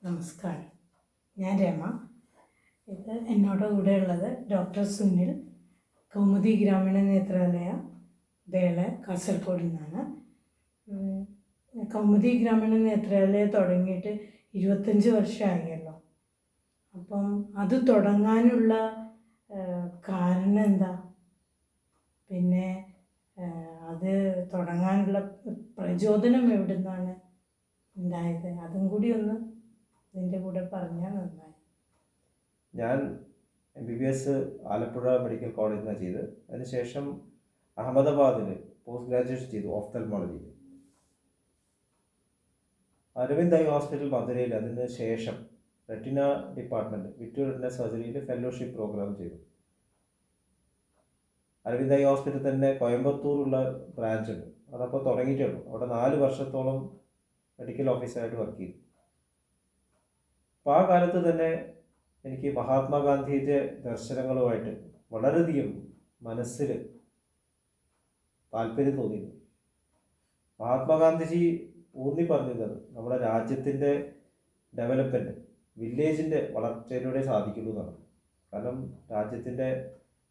നമസ്കാരം. ഞാൻ രമ. ഇത് എന്നോട് കൂടെ ഉള്ളത് ഡോക്ടർ സുനിൽ, കൗമുദി ഗ്രാമീണ നേത്രാലയ, ബേള, കാസർഗോഡ് നിന്നാണ്. കൗമുദി ഗ്രാമീണ നേത്രാലയ തുടങ്ങിയിട്ട് 25 വർഷമായല്ലോ. അപ്പം അത് തുടങ്ങാനുള്ള കാരണം എന്താ, പിന്നെ അത് തുടങ്ങാനുള്ള പ്രചോദനം എവിടെ നിന്നാണ് ഉണ്ടായത്, അതും കൂടി ഒന്ന് ഇതിൻ്റെ കൂടെ പറഞ്ഞാൽ നന്നായി. ഞാൻ MBBS ആലപ്പുഴ മെഡിക്കൽ കോളേജിൽ നിന്നാണ് ചെയ്ത്. അതിനുശേഷം അഹമ്മദാബാദിൽ പോസ്റ്റ് ഗ്രാജുവേഷൻ ചെയ്തു ഓഫ്തൽമോളജിയിൽ, അരവിന്ദ് ഐ ഹോസ്പിറ്റൽ മധുരയിൽ. അതിന് ശേഷം റെറ്റിന ഡിപ്പാർട്ട്മെൻറ്റ് വിറ്റ്വർ റെറ്റിന സർജറിയിൽ ഫെലോഷിപ്പ് പ്രോഗ്രാം ചെയ്തു. അരവിന്ദ് ഐ ഹോസ്പിറ്റൽ തന്നെ കോയമ്പത്തൂരുള്ള ബ്രാഞ്ച് ഉണ്ട്, അതപ്പോൾ തുടങ്ങിയിട്ടേ ഉള്ളൂ. അവിടെ 4 വർഷത്തോളം മെഡിക്കൽ ഓഫീസറായിട്ട് വർക്ക് ചെയ്തു. അപ്പോൾ ആ കാലത്ത് തന്നെ എനിക്ക് മഹാത്മാഗാന്ധിയുടെ ദർശനങ്ങളുമായിട്ട് വളരെയധികം മനസ്സിൽ താല്പര്യം തോന്നിയിരുന്നു. മഹാത്മാഗാന്ധിജി ഊന്നി പറഞ്ഞത് നമ്മുടെ രാജ്യത്തിൻ്റെ ഡെവലപ്മെൻറ്റ് വില്ലേജിൻ്റെ വളർച്ചയിലൂടെ സാധിക്കുള്ളൂ എന്നാണ്. കാരണം രാജ്യത്തിൻ്റെ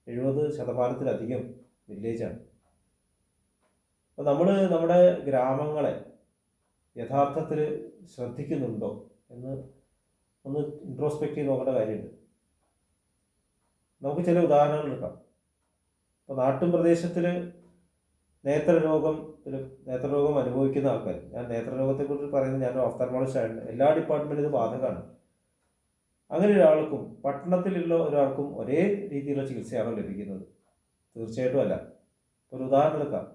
70% വില്ലേജാണ്. അപ്പോൾ നമ്മൾ നമ്മുടെ ഗ്രാമങ്ങളെ യഥാർത്ഥത്തിൽ ശ്രദ്ധിക്കുന്നുണ്ടോ എന്ന് ഒന്ന് ഇൻട്രോസ്പെക്റ്റ് ചെയ്ത് നോക്കേണ്ട കാര്യമുണ്ട്. നമുക്ക് ചില ഉദാഹരണങ്ങൾ എടുക്കാം. ഇപ്പോൾ നാട്ടും പ്രദേശത്തിൽ നേത്രരോഗം അനുഭവിക്കുന്ന ആൾക്കാർ, ഞാൻ നേത്രരോഗത്തെക്കുറിച്ച് പറയുന്നത്, ഞാൻ ഓഫ്തൽമോളജിസ്റ്റ് ആയിരുന്നു, എല്ലാ ഡിപ്പാർട്ട്മെൻറ്റും ഇത് ബാധകമാണ്. അങ്ങനെ ഒരാൾക്കും പട്ടണത്തിലുള്ള ഒരാൾക്കും ഒരേ രീതിയിലുള്ള ചികിത്സയാണോ ലഭിക്കുന്നത്? തീർച്ചയായിട്ടും അല്ല. ഒരു ഉദാഹരണം എടുക്കാം.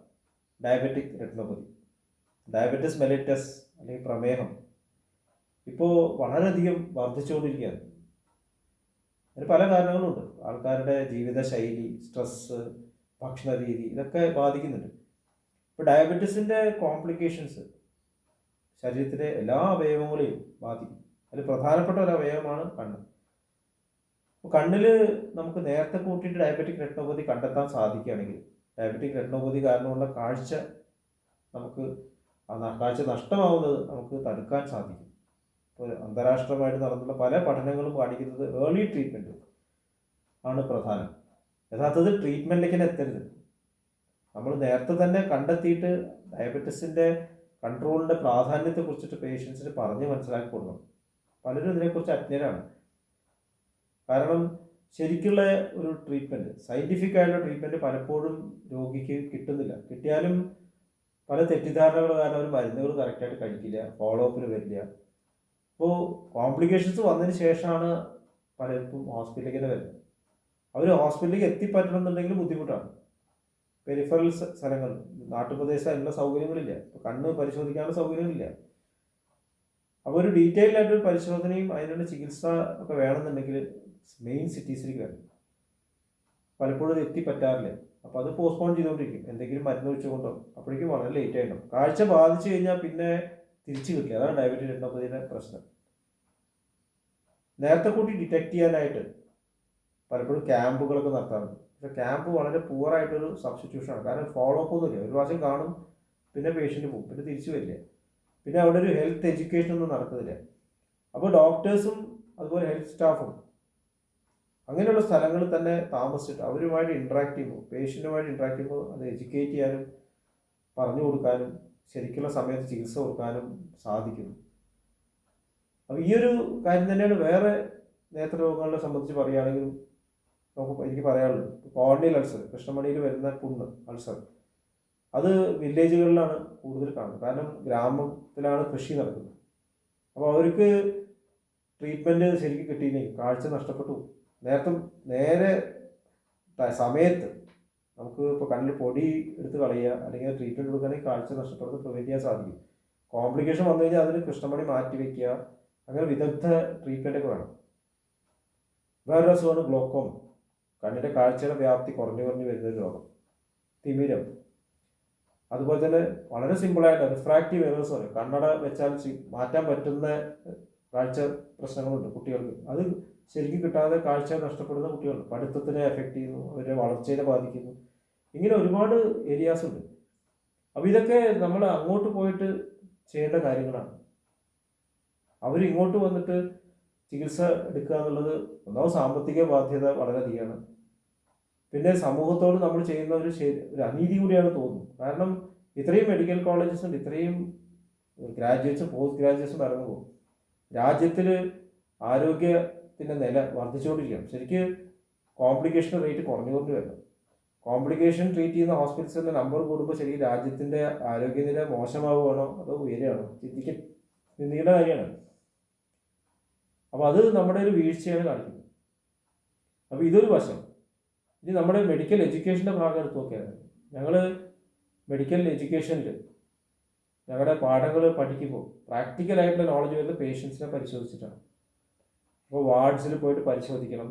ഡയബറ്റിക് റെറ്റിനോപ്പതി, ഡയബറ്റിസ് മെലിറ്റസ് അല്ലെങ്കിൽ പ്രമേഹം ഇപ്പോൾ വളരെയധികം വർദ്ധിച്ചുകൊണ്ടിരിക്കുകയാണ്. അതിന് പല കാരണങ്ങളുണ്ട്. ആൾക്കാരുടെ ജീവിതശൈലി, സ്ട്രെസ്സ്, ഭക്ഷണ രീതി, ഇതൊക്കെ ബാധിക്കുന്നുണ്ട്. ഇപ്പോൾ ഡയബറ്റീസിൻ്റെ കോംപ്ലിക്കേഷൻസ് ശരീരത്തിലെ എല്ലാ അവയവങ്ങളെയും ബാധിക്കും. അതിൽ പ്രധാനപ്പെട്ട ഒരു അവയവമാണ് കണ്ണ്. അപ്പോൾ കണ്ണിൽ നമുക്ക് നേരത്തെ കൂട്ടിയിട്ട് ഡയബറ്റിക് റെറ്റിനോപ്പതി കണ്ടെത്താൻ സാധിക്കുകയാണെങ്കിൽ, ഡയബറ്റിക് റെറ്റിനോപ്പതി കാരണമുള്ള കാഴ്ച നഷ്ടമാവുന്നത് നമുക്ക് തടുക്കാൻ സാധിക്കും. ഇപ്പോൾ അന്താരാഷ്ട്രമായിട്ട് നടന്നുള്ള പല പഠനങ്ങളും കാണിക്കുന്നത് ഏർലി ട്രീറ്റ്മെൻറ്റ് ആണ് പ്രധാനം. യഥാർത്ഥത്തിൽ ട്രീറ്റ്മെൻറ്റിലേക്ക് എത്തരുത്. നമ്മൾ നേരത്തെ തന്നെ കണ്ടെത്തിയിട്ട് ഡയബറ്റീസിൻ്റെ കൺട്രോളിൻ്റെ പ്രാധാന്യത്തെക്കുറിച്ചിട്ട് പേഷ്യൻസിന് പറഞ്ഞ് മനസ്സിലാക്കി കൊടുക്കണം. പലരും ഇതിനെക്കുറിച്ച് അജ്ഞരാണ്. കാരണം ശരിക്കുള്ള ഒരു ട്രീറ്റ്മെൻറ്റ്, സയൻറ്റിഫിക് ആയിട്ടുള്ള ട്രീറ്റ്മെൻറ്റ് പലപ്പോഴും രോഗിക്ക് കിട്ടുന്നില്ല. കിട്ടിയാലും പല തെറ്റിദ്ധാരണകൾ കാരണം അവർ മരുന്നുകൾ കറക്റ്റായിട്ട് കഴിക്കില്ല, ഫോളോ അപ്പിന് വരില്ല. അപ്പോൾ കോംപ്ലിക്കേഷൻസ് വന്നതിന് ശേഷമാണ് പലർക്കും ഹോസ്പിറ്റലിലേക്ക് തന്നെ വരുന്നത്. അവർ ഹോസ്പിറ്റലിലേക്ക് എത്തിപ്പറ്റണം എന്നുണ്ടെങ്കിൽ ബുദ്ധിമുട്ടാണ്. പെരിഫറൽ സ്ഥലങ്ങൾ, നാട്ടുപ്രദേശം, അതിനുള്ള സൗകര്യങ്ങളില്ല. ഇപ്പോൾ കണ്ണ് പരിശോധിക്കാനുള്ള സൗകര്യങ്ങളില്ല. അപ്പോൾ ഒരു ഡീറ്റെയിൽഡ് ആയിട്ടൊരു പരിശോധനയും അതിനുള്ള ചികിത്സ ഒക്കെ വേണമെന്നുണ്ടെങ്കിൽ മെയിൻ സിറ്റീസിലേക്ക് വരണം. പലപ്പോഴും അത് എത്തിപ്പറ്റാറില്ല. അപ്പോൾ അത് പോസ്റ്റ്പോൺ ചെയ്തുകൊണ്ടിരിക്കും, എന്തെങ്കിലും മരുന്ന് വെച്ചുകൊണ്ടോ. അപ്പോഴേക്കും വളരെ ലേറ്റ് ആയിട്ടും കാഴ്ച ബാധിച്ചു കഴിഞ്ഞാൽ പിന്നെ തിരിച്ചു കിട്ടില്ല. അതാണ് ഡയബറ്റിക് റെറ്റിനോപ്പതിയുടെ പ്രശ്നം. നേരത്തെ കൂട്ടി ഡിറ്റക്ട് ചെയ്യാനായിട്ട് പലപ്പോഴും ക്യാമ്പുകളൊക്കെ നടത്താറുണ്ട്. പക്ഷേ ക്യാമ്പ് വളരെ പുവറായിട്ടൊരു സബ്സ്റ്റിറ്റ്യൂഷനാണ്. കാരണം ഫോളോ അപ്പ് ഒന്നുമില്ല. ഒരു പ്രാവശ്യം കാണും, പിന്നെ പേഷ്യൻ്റ് പോകും, പിന്നെ തിരിച്ചു വരില്ല. പിന്നെ അവിടെ ഒരു ഹെൽത്ത് എഡ്യൂക്കേഷൻ ഒന്നും നടക്കുന്നില്ല. അപ്പോൾ ഡോക്ടേഴ്സും അതുപോലെ ഹെൽത്ത് സ്റ്റാഫും അങ്ങനെയുള്ള സ്ഥലങ്ങളിൽ തന്നെ താമസിച്ചിട്ട് അവരുമായിട്ട് ഇൻട്രാക്ട് ചെയ്യുമ്പോൾ, പേഷ്യൻറ്റുമായിട്ട് ഇൻട്രാക്ട് ചെയ്യുമ്പോൾ അത് എഡ്യൂക്കേറ്റ് ചെയ്യാനും പറഞ്ഞു കൊടുക്കാനും ശരിക്കുള്ള സമയത്ത് ചികിത്സ കൊടുക്കാനും സാധിക്കുന്നു. അപ്പോൾ ഈ ഒരു കാര്യം തന്നെയാണ് വേറെ നേത്രരോഗങ്ങളെ സംബന്ധിച്ച് പറയുകയാണെങ്കിലും എനിക്ക് പറയാനുള്ളത്. കോർണിയൽ അൾസർ, കൃഷ്ണമണിയിൽ വരുന്ന പുണ്ണ് അൾസർ, അത് വില്ലേജുകളിലാണ് കൂടുതൽ കാണുന്നത്. കാരണം ഗ്രാമത്തിലാണ് കൃഷി നടക്കുന്നത്. അപ്പോൾ അവർക്ക് ട്രീറ്റ്മെൻറ്റ് ശരിക്കും കിട്ടിയില്ലെങ്കിൽ കാഴ്ച നഷ്ടപ്പെട്ടു. നേരെ സമയത്ത് നമുക്ക് ഇപ്പോൾ കണ്ണിൽ പൊടി എടുത്ത് കളയുക അല്ലെങ്കിൽ ട്രീറ്റ്മെൻറ്റ് കൊടുക്കുകയാണെങ്കിൽ കാഴ്ച നഷ്ടപ്പെടുന്നത് പ്രിവെൻറ്റ് ചെയ്യാൻ സാധിക്കും. കോംപ്ലിക്കേഷൻ വന്നു കഴിഞ്ഞാൽ അതിന് കൃഷ്ണമണി മാറ്റി വയ്ക്കുക, അങ്ങനെ വിദഗ്ധ ട്രീറ്റ്മെൻറ്റൊക്കെ വേണം. വേറൊരു അസുഖമാണ് ഗ്ലോക്കോം, കണ്ണിൻ്റെ കാഴ്ചയുടെ വ്യാപ്തി കുറഞ്ഞു വരുന്നൊരു രോഗം. തിമിരം, അതുപോലെ തന്നെ വളരെ സിമ്പിളായിട്ട് റിഫ്രാക്റ്റീവ് എറേഴ്സ് പറയും. കണ്ണട വെച്ചാൽ മാറ്റാൻ പറ്റുന്ന കാഴ്ച പ്രശ്നങ്ങളുണ്ട് കുട്ടികൾക്ക്. അത് ശരിക്കും കിട്ടാതെ കാഴ്ച നഷ്ടപ്പെടുന്ന കുട്ടികളുണ്ട്. പഠിത്തത്തിനെ എഫക്റ്റ് ചെയ്യുന്നു, അവരുടെ വളർച്ചയെ ബാധിക്കുന്നു. ഇങ്ങനെ ഒരുപാട് ഏരിയാസ് ഉണ്ട്. അപ്പോൾ ഇതൊക്കെ നമ്മൾ അങ്ങോട്ട് പോയിട്ട് ചെയ്യേണ്ട കാര്യങ്ങളാണ്. അവരിങ്ങോട്ട് വന്നിട്ട് ചികിത്സ എടുക്കുക എന്നുള്ളത് ഒന്നാമത് സാമ്പത്തിക ബാധ്യത വളരെയധികമാണ്. പിന്നെ സമൂഹത്തോട് നമ്മൾ ചെയ്യുന്ന ഒരു അനീതി കൂടിയാണ് തോന്നുന്നത്. കാരണം ഇത്രയും മെഡിക്കൽ കോളേജസ് ഉണ്ട്, ഇത്രയും ഗ്രാജുവേറ്റ്സും പോസ്റ്റ് ഗ്രാജുവേറ്റ്സും ഇറങ്ങുമ്പോൾ രാജ്യത്തിൽ ആരോഗ്യത്തിൻ്റെ നില വർദ്ധിച്ചുകൊണ്ടിരിക്കുകയാണ്. ശരിക്കും കോംപ്ലിക്കേഷൻ റേറ്റ് കുറഞ്ഞുകൊണ്ട് വരണം. കോംപ്ലിക്കേഷൻ ട്രീറ്റ് ചെയ്യുന്ന ഹോസ്പിറ്റൽസിൻ്റെ നമ്പർ കൂടുമ്പോൾ ശരിക്കും രാജ്യത്തിൻ്റെ ആരോഗ്യനില മോശമാവുകയാണോ അതോ ഉയരുകയാണോ ചിന്തിക്കേണ്ട കാര്യമാണ്. അപ്പോൾ അത് നമ്മുടെ ഒരു വീഴ്ചയാണ് കാണിക്കുന്നത്. അപ്പോൾ ഇതൊരു വശം. ഇനി നമ്മുടെ മെഡിക്കൽ എഡ്യൂക്കേഷൻ്റെ ഭാഗം എടുത്ത് നോക്കിയാൽ ഞങ്ങൾ മെഡിക്കൽ എഡ്യൂക്കേഷനിൽ ഞങ്ങളുടെ പാഠങ്ങൾ പഠിക്കുമ്പോൾ പ്രാക്ടിക്കലായിട്ടുള്ള നോളജ് വരുന്ന പേഷ്യൻസിനെ പരിശോധിച്ചിട്ടാണ്. അപ്പോൾ വാർഡ്സിൽ പോയിട്ട് പരിശോധിക്കണം.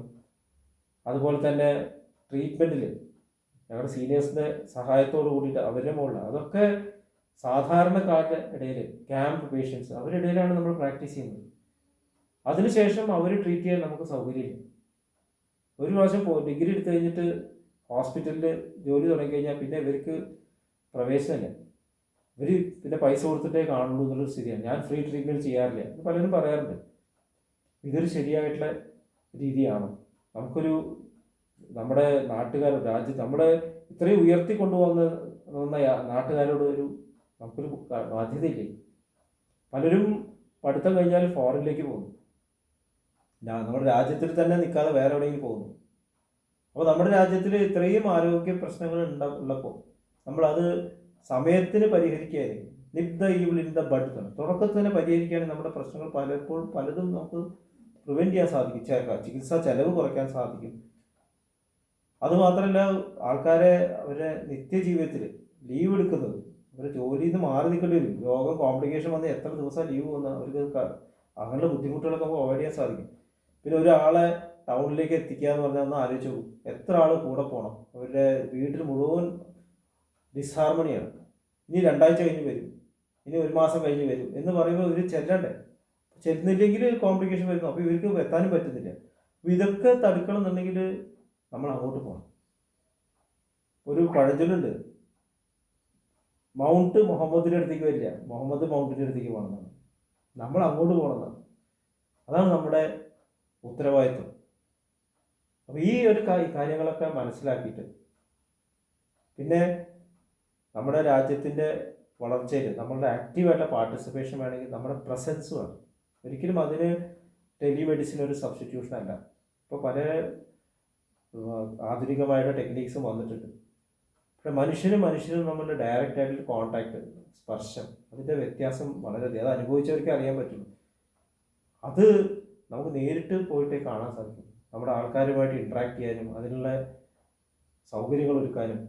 അതുപോലെ തന്നെ ട്രീറ്റ്മെൻറ്റിൽ ഞങ്ങളുടെ സീനിയേഴ്സിൻ്റെ സഹായത്തോട് കൂടിയിട്ട് അവരുടെ മുകളിൽ അതൊക്കെ സാധാരണക്കാരുടെ ഇടയിൽ ക്യാമ്പ് പേഷ്യൻസ് അവരുടെ ഇടയിലാണ് നമ്മൾ പ്രാക്ടീസ് ചെയ്യുന്നത്. അതിനുശേഷം അവർ ട്രീറ്റ് ചെയ്യാൻ നമുക്ക് സൗകര്യമില്ല. ഒരു പ്രാവശ്യം ഡിഗ്രി എടുത്തു കഴിഞ്ഞിട്ട് ഹോസ്പിറ്റലിൽ ജോലി തുടങ്ങിക്കഴിഞ്ഞാൽ പിന്നെ ഇവർക്ക് പ്രവേശനമില്ല. ഇവർ പിന്നെ പൈസ കൊടുത്തിട്ടേ കാണുള്ളൂ എന്നുള്ളൊരു സ്ഥിതിയാണ്. ഞാൻ ഫ്രീ ട്രീറ്റ്മെൻറ്റ് ചെയ്യാറില്ല എന്ന് പലരും പറയാറുണ്ട്. ഇതൊരു ശരിയായിട്ടുള്ള രീതിയാണ്. നമുക്കൊരു നമ്മുടെ രാജ്യത്ത് നമ്മുടെ ഇത്രയും ഉയർത്തി കൊണ്ടുവന്ന നാട്ടുകാരോട് നമുക്കൊരു ബാധ്യതയില്ലേ. പലരും പഠിത്തം കഴിഞ്ഞാൽ ഫോറിനിലേക്ക് പോകുന്നു, നമ്മുടെ രാജ്യത്തിൽ തന്നെ നിൽക്കാതെ വേറെ എവിടെയെങ്കിലും പോകുന്നു. അപ്പോൾ നമ്മുടെ രാജ്യത്തിൽ ഇത്രയും ആരോഗ്യ പ്രശ്നങ്ങൾ ഉള്ളപ്പോൾ നമ്മളത് സമയത്തിന് പരിഹരിക്കുകയായിരിക്കും. Nip the evil in the bud എന്നാണ്. തുടക്കത്തിൽ തന്നെ പരിഹരിക്കുകയാണെങ്കിൽ നമ്മുടെ പ്രശ്നങ്ങൾ പലതും നമുക്ക് പ്രിവെൻറ്റ് ചെയ്യാൻ സാധിക്കും. ചികിത്സാ ചെലവ് കുറയ്ക്കാൻ സാധിക്കും. അതുമാത്രമല്ല ആൾക്കാരെ അവരുടെ നിത്യജീവിതത്തിൽ ലീവ് എടുക്കുന്നത്, അവരുടെ ജോലിയിൽ നിന്ന് മാറി നിൽക്കേണ്ടി വരും. രോഗം കോംപ്ലിക്കേഷൻ വന്ന് എത്ര ദിവസം ലീവ് വന്ന് അവർക്ക് അങ്ങനെയുള്ള ബുദ്ധിമുട്ടുകളൊക്കെ നമുക്ക് അവോയ്ഡ് ചെയ്യാൻ സാധിക്കും. പിന്നെ ഒരാളെ ടൗണിലേക്ക് എത്തിക്കുക എന്ന് പറഞ്ഞാൽ ഒന്ന് ആലോചിച്ച് പോകും, എത്ര ആൾ കൂടെ പോകണം. അവരുടെ വീട്ടിൽ മുഴുവൻ ഡിസ്ഹാർമണിയാണ്. ഇനി 2 ആഴ്ച കഴിഞ്ഞ് വരും, ഇനി 1 മാസം കഴിഞ്ഞ് വരും എന്ന് പറയുമ്പോൾ ഇവർ ചെല്ലണ്ടേ. ചെല്ലുന്നില്ലെങ്കിൽ കോംപ്ലിക്കേഷൻ വരുന്നു. അപ്പോൾ ഇവർക്ക് എത്താനും പറ്റുന്നില്ല. അപ്പോൾ ഇതൊക്കെ തടുക്കണം എന്നുണ്ടെങ്കിൽ നമ്മൾ അങ്ങോട്ട് പോകണം. ഒരു പഴഞ്ചൊല്ലുണ്ട്, മൗണ്ട് മുഹമ്മദിൻ്റെ അടുത്തേക്ക് വരില്ല, മുഹമ്മദ് മൗണ്ടിൻ്റെ അടുത്തേക്ക് പോകണമെന്നാണ്. നമ്മൾ അങ്ങോട്ട് പോകണമെന്നാണ്. അതാണ് നമ്മുടെ ഉത്തരവാദിത്വം. അപ്പോൾ ഈ ഒരു കാര്യങ്ങളൊക്കെ മനസ്സിലാക്കിയിട്ട് പിന്നെ നമ്മുടെ രാജ്യത്തിൻ്റെ വളർച്ചയിൽ നമ്മളുടെ ആക്റ്റീവായിട്ടുള്ള പാർട്ടിസിപ്പേഷൻ വേണമെങ്കിൽ നമ്മുടെ പ്രസൻസ് വേണം. ഒരിക്കലും അതിന് ടെലിമെഡിസിൻ ഒരു സബ്സ്റ്റിറ്റ്യൂഷൻ അല്ല. ഇപ്പോൾ പല ആധുനികമായിട്ടുള്ള ടെക്നീക്സും വന്നിട്ടുണ്ട്. പക്ഷേ മനുഷ്യനും നമ്മളുടെ ഡയറക്റ്റ് ആയിട്ടുള്ള കോൺടാക്ട്, സ്പർശം, അതിൻ്റെ വ്യത്യാസം വളരെയധികം. അത് അനുഭവിച്ചവർക്ക് അറിയാൻ പറ്റുള്ളൂ. അത് നമുക്ക് നേരിട്ട് പോയിട്ടേ കാണാൻ സാധിക്കും. നമ്മുടെ ആൾക്കാരുമായിട്ട് ഇൻട്രാക്ട് ചെയ്യാനും അതിനുള്ള സൗകര്യങ്ങൾ ഒരുക്കാനും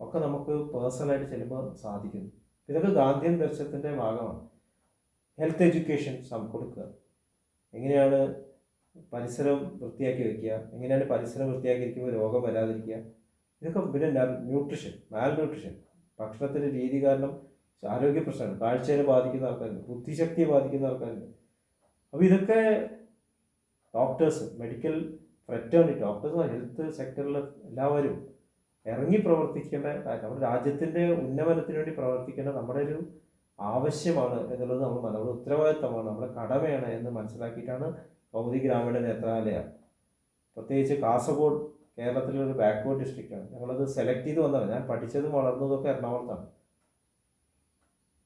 ഒക്കെ നമുക്ക് പേഴ്സണലായിട്ട് ചെല്ലുമ്പോൾ സാധിക്കുന്നു. ഇതൊക്കെ ഗാന്ധിയൻ ദർശനത്തിൻ്റെ ഭാഗമാണ്. ഹെൽത്ത് എഡ്യൂക്കേഷൻ കൊടുക്കുക, എങ്ങനെയാണ് പരിസരം വൃത്തിയാക്കി വയ്ക്കുക, എങ്ങനെയാണ് പരിസരം വൃത്തിയാക്കി ഇരിക്കുമ്പോൾ രോഗം വരാതിരിക്കുക, ഇതൊക്കെ. പിന്നെ ന്യൂട്രിഷൻ, മാൽന്യൂട്രിഷൻ, ഭക്ഷണത്തിൻ്റെ രീതി കാരണം ആരോഗ്യ പ്രശ്നങ്ങൾ, കാഴ്ചയെ ബാധിക്കുന്ന ആൾക്കാരുണ്ട്, ബുദ്ധിശക്തിയെ ബാധിക്കുന്ന ആൾക്കാരുണ്ട്. അപ്പോൾ ഇതൊക്കെ doctors, medical fraternity, doctors, health സെക്ടറിൽ എല്ലാവരും ഇറങ്ങി പ്രവർത്തിക്കേണ്ട കാര്യം. നമ്മുടെ രാജ്യത്തിൻ്റെ ഉന്നമനത്തിന് വേണ്ടി പ്രവർത്തിക്കേണ്ട നമ്മുടെ ഒരു ആവശ്യമാണ് എന്നുള്ളത് നമ്മുടെ ഉത്തരവാദിത്തമാണ്, നമ്മുടെ കടമയാണ് എന്ന് മനസ്സിലാക്കിയിട്ടാണ് കൗമുദി ഗ്രാമീണ നേത്രാലയ, പ്രത്യേകിച്ച് കാസർഗോഡ്, കേരളത്തിലൊരു ബാക്ക്വേർഡ് ഡിസ്ട്രിക്റ്റാണ്, ഞങ്ങളത് സെലക്ട് ചെയ്ത് വന്നതാണ്. ഞാൻ പഠിച്ചതും വളർന്നതൊക്കെ എറണാകുളത്താണ്.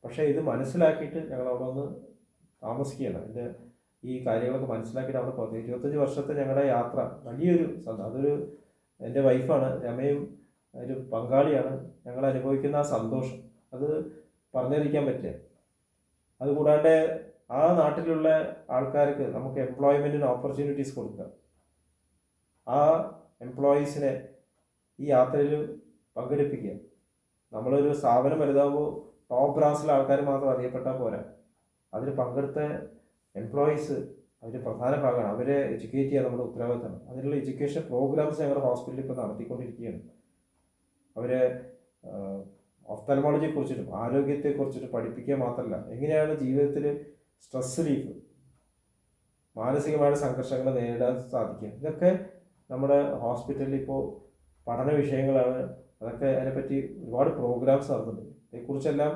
പക്ഷേ ഇത് മനസ്സിലാക്കിയിട്ട് ഞങ്ങൾ അവിടെ ഒന്ന് താമസിക്കുകയാണ്. എൻ്റെ ഈ കാര്യങ്ങളൊക്കെ മനസ്സിലാക്കിയിട്ട് അവിടെ പോകുന്നത്. 25 വർഷത്തെ ഞങ്ങളുടെ യാത്ര വലിയൊരു അതൊരു എൻ്റെ വൈഫാണ്, രമയും ഒരു പങ്കാളിയാണ്. ഞങ്ങൾ അനുഭവിക്കുന്ന ആ സന്തോഷം അത് പറഞ്ഞറിയിക്കാൻ പറ്റില്ല. അതുകൂടാണ്ട് ആ നാട്ടിലുള്ള ആൾക്കാർക്ക് നമുക്ക് എംപ്ലോയ്മെൻറ്റിന് ഓപ്പർച്യൂണിറ്റീസ് കൊടുക്കുക, ആ എംപ്ലോയീസിനെ ഈ യാത്രയിൽ പങ്കെടുപ്പിക്കുക. നമ്മളൊരു സ്ഥാപനം വലുതാകുമ്പോൾ ടോപ്പ് ബ്രാസിലെ ആൾക്കാർ മാത്രം അറിയപ്പെട്ടാൽ പോരാ, അതിൽ പങ്കെടുത്ത എംപ്ലോയീസ് അതിൻ്റെ പ്രധാന ഭാഗമാണ്. അവരെ എഡ്യൂക്കേറ്റ് ചെയ്യാൻ നമ്മുടെ ഉത്തരവാദിത്തമാണ്. അതിനുള്ള എഡ്യൂക്കേഷൻ പ്രോഗ്രാംസ് ഞങ്ങളുടെ ഹോസ്പിറ്റലിൽ ഇപ്പോൾ നടത്തിക്കൊണ്ടിരിക്കുകയാണ്. അവരെ ഒഫ്തൽമോളജിയെക്കുറിച്ചിട്ടും ആരോഗ്യത്തെക്കുറിച്ചിട്ടും പഠിപ്പിക്കുക മാത്രമല്ല, എങ്ങനെയാണ് ജീവിതത്തിൽ സ്ട്രെസ് റിലീഫ്, മാനസികമായ സംഘർഷങ്ങൾ നേരിടാൻ സാധിക്കുക, ഇതൊക്കെ നമ്മുടെ ഹോസ്പിറ്റലിൽ ഇപ്പോൾ പഠന വിഷയങ്ങളാണ്. അതൊക്കെ അതിനെപ്പറ്റി ഒരുപാട് പ്രോഗ്രാംസ് നടത്തുന്നുണ്ട്. ഇതേക്കുറിച്ചെല്ലാം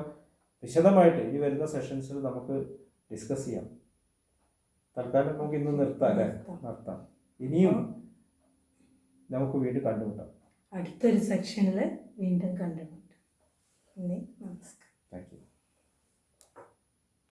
വിശദമായിട്ട് ഇനി വരുന്ന സെഷൻസിൽ നമുക്ക് ഡിസ്കസ് ചെയ്യാം. തൽക്കാലം നമുക്ക് ഇന്ന് നിർത്താം അല്ലേ? നിർത്താം. നിർത്താം. ഇനിയും നമുക്ക് വീണ്ടും കണ്ടുമുട്ടാം. അടുത്തൊരു സെക്ഷനിൽ വീണ്ടും കണ്ടുമുട്ടാം. നന്ദി.